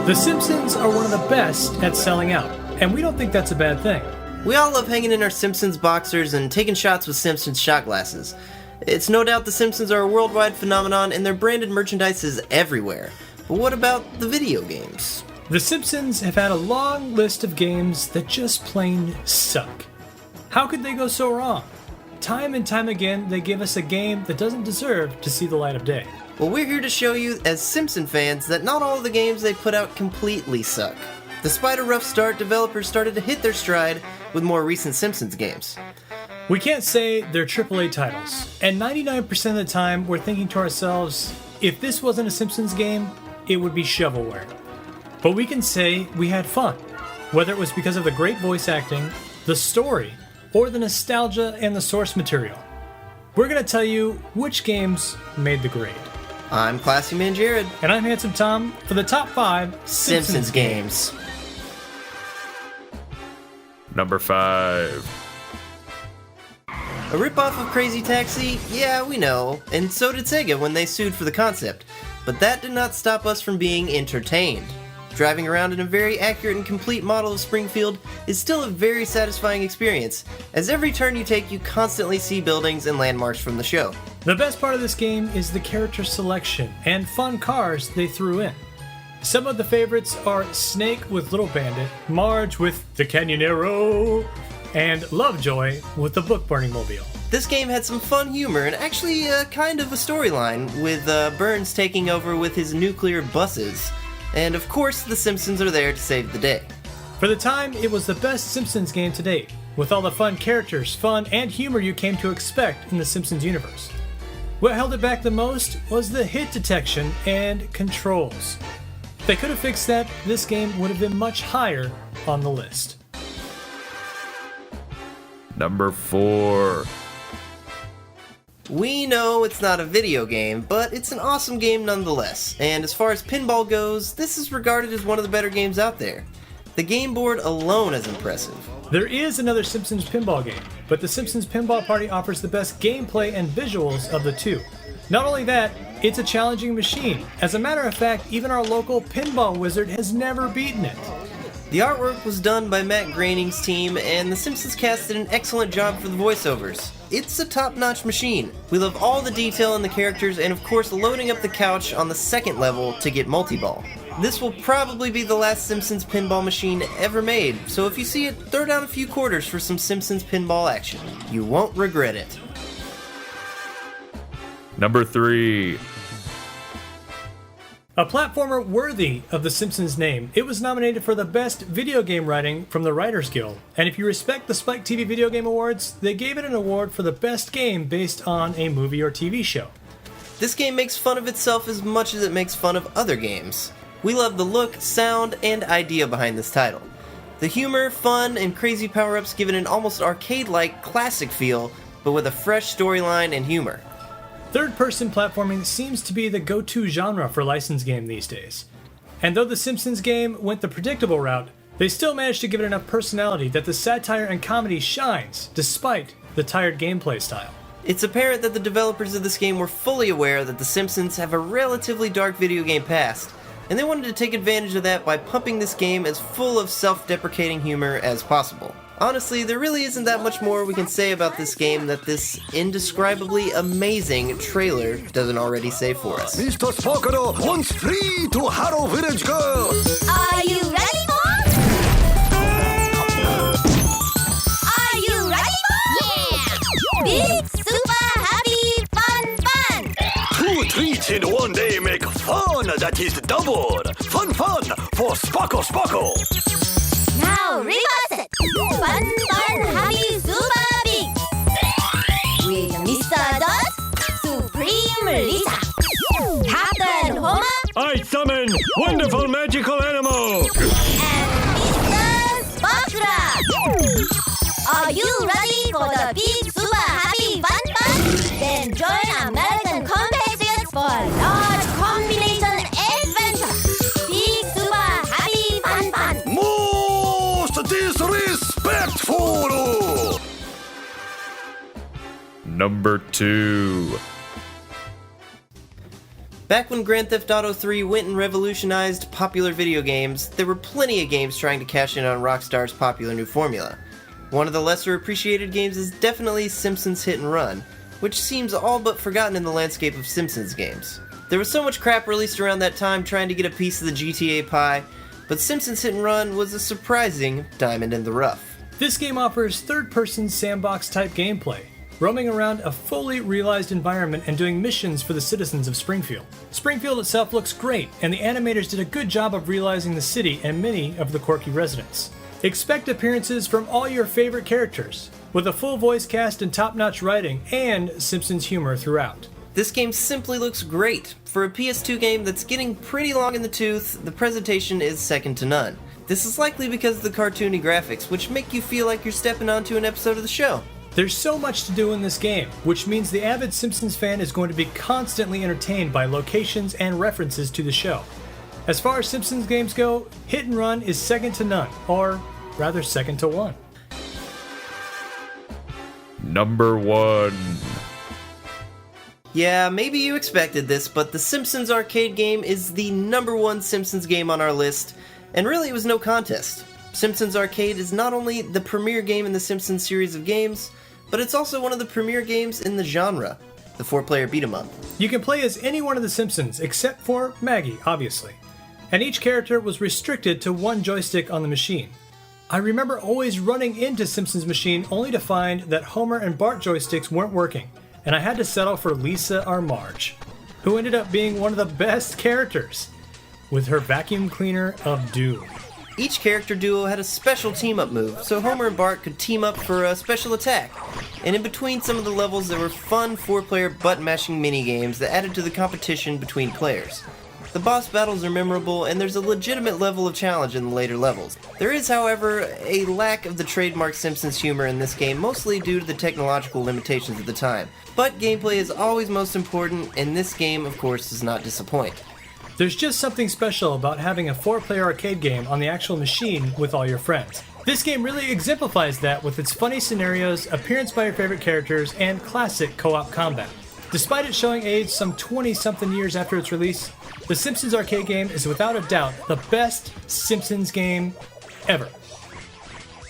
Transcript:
The Simpsons are one of the best at selling out, and we don't think that's a bad thing. We all love hanging in our Simpsons boxers and taking shots with Simpsons shot glasses. It's no doubt the Simpsons are a worldwide phenomenon and their branded merchandise is everywhere. But what about the video games? The Simpsons have had a long list of games that just plain suck. How could they go so wrong? Time and time again, they give us a game that doesn't deserve to see the light of day. Well, we're here to show you, as Simpson fans, that not all of the games they put out completely suck. Despite a rough start, developers started to hit their stride with more recent Simpsons games. We can't say they're AAA titles, and 99% of the time we're thinking to ourselves, if this wasn't a Simpsons game, it would be shovelware. But we can say we had fun, whether it was because of the great voice acting, the story, or the nostalgia and the source material. We're going to tell you which games made the grade. I'm Classy Man Jared. And I'm Handsome Tom for the top 5 Simpsons games. Number 5. A ripoff of Crazy Taxi? Yeah, we know, and so did Sega when they sued for the concept. But that did not stop us from being entertained. Driving around in a very accurate and complete model of Springfield is still a very satisfying experience, as every turn you take you constantly see buildings and landmarks from the show. The best part of this game is the character selection and fun cars they threw in. Some of the favorites are Snake with Little Bandit, Marge with the Canyonero, and Lovejoy with the Book Burning Mobile. This game had some fun humor and actually kind of a storyline, with Burns taking over with his nuclear buses. And of course, the Simpsons are there to save the day. For the time, it was the best Simpsons game to date, with all the fun characters, fun, and humor you came to expect in the Simpsons universe. What held it back the most was the hit detection and controls. If they could have fixed that, this game would have been much higher on the list. Number 4. We know it's not a video game, but it's an awesome game nonetheless, and as far as pinball goes, this is regarded as one of the better games out there. The game board alone is impressive. There is another Simpsons pinball game, but the Simpsons Pinball Party offers the best gameplay and visuals of the two. Not only that, it's a challenging machine. As a matter of fact, even our local pinball wizard has never beaten it. The artwork was done by Matt Groening's team, and the Simpsons cast did an excellent job for the voiceovers. It's a top-notch machine. We love all the detail in the characters and of course loading up the couch on the second level to get multi-ball. This will probably be the last Simpsons pinball machine ever made, so if you see it, throw down a few quarters for some Simpsons pinball action. You won't regret it. Number 3. A platformer worthy of the Simpsons name, it was nominated for the best video game writing from the Writers Guild. And if you respect the Spike TV Video Game Awards, they gave it an award for the best game based on a movie or TV show. This game makes fun of itself as much as it makes fun of other games. We love the look, sound, and idea behind this title. The humor, fun, and crazy power-ups give it an almost arcade-like classic feel, but with a fresh storyline and humor. Third-person platforming seems to be the go-to genre for licensed game these days. And though the Simpsons game went the predictable route, they still managed to give it enough personality that the satire and comedy shines, despite the tired gameplay style. It's apparent that the developers of this game were fully aware that the Simpsons have a relatively dark video game past, and they wanted to take advantage of that by pumping this game as full of self-deprecating humor as possible. Honestly, there really isn't that much more we can say about this game that this indescribably amazing trailer doesn't already say for us. Mr. Spockero wants free to Harrow Village Girl! Are you ready, boy? Are you ready, boy? Yeah! Big, super, happy, fun! 2 treats in one day make fun that is doubled! Fun for Spocko! Now reverse it! Fun, happy, super big! With Mr. Dot, Supreme Lisa! Captain Homer, I summon wonderful magical animal! and Mr. Sparkler! Are you ready for the big, super happy, fun? Then join American compatriots for a large combination adventure! Big, super happy, fun! Most disrespectful! Number 2. Back when Grand Theft Auto 3 went and revolutionized popular video games, there were plenty of games trying to cash in on Rockstar's popular new formula. One of the lesser appreciated games is definitely Simpsons Hit and Run, which seems all but forgotten in the landscape of Simpsons games. There was so much crap released around that time trying to get a piece of the GTA pie, but Simpsons Hit and Run was a surprising diamond in the rough. This game offers third-person sandbox-type gameplay, roaming around a fully realized environment and doing missions for the citizens of Springfield. Springfield itself looks great, and the animators did a good job of realizing the city and many of the quirky residents. Expect appearances from all your favorite characters, with a full voice cast and top-notch writing and Simpsons humor throughout. This game simply looks great. For a PS2 game that's getting pretty long in the tooth, the presentation is second to none. This is likely because of the cartoony graphics, which make you feel like you're stepping onto an episode of the show. There's so much to do in this game, which means the avid Simpsons fan is going to be constantly entertained by locations and references to the show. As far as Simpsons games go, Hit and Run is second to none, or rather second to one. Number 1. Yeah, maybe you expected this, but the Simpsons Arcade game is the number 1 Simpsons game on our list, and really it was no contest. Simpsons Arcade is not only the premier game in the Simpsons series of games, but it's also one of the premier games in the genre, the 4-player beat-em-up. You can play as any one of the Simpsons, except for Maggie, obviously, and each character was restricted to one joystick on the machine. I remember always running into Simpsons machine only to find that Homer and Bart joysticks weren't working, and I had to settle for Lisa or Marge, who ended up being one of the best characters, with her vacuum cleaner of doom. Each character duo had a special team-up move, so Homer and Bart could team up for a special attack. And in between some of the levels, there were fun 4-player button-mashing mini-games that added to the competition between players. The boss battles are memorable, and there's a legitimate level of challenge in the later levels. There is, however, a lack of the trademark Simpsons humor in this game, mostly due to the technological limitations of the time. But gameplay is always most important, and this game, of course, does not disappoint. There's just something special about having a 4-player arcade game on the actual machine with all your friends. This game really exemplifies that with its funny scenarios, appearance by your favorite characters, and classic co-op combat. Despite it showing age some 20-something years after its release, the Simpsons Arcade game is without a doubt the best Simpsons game ever.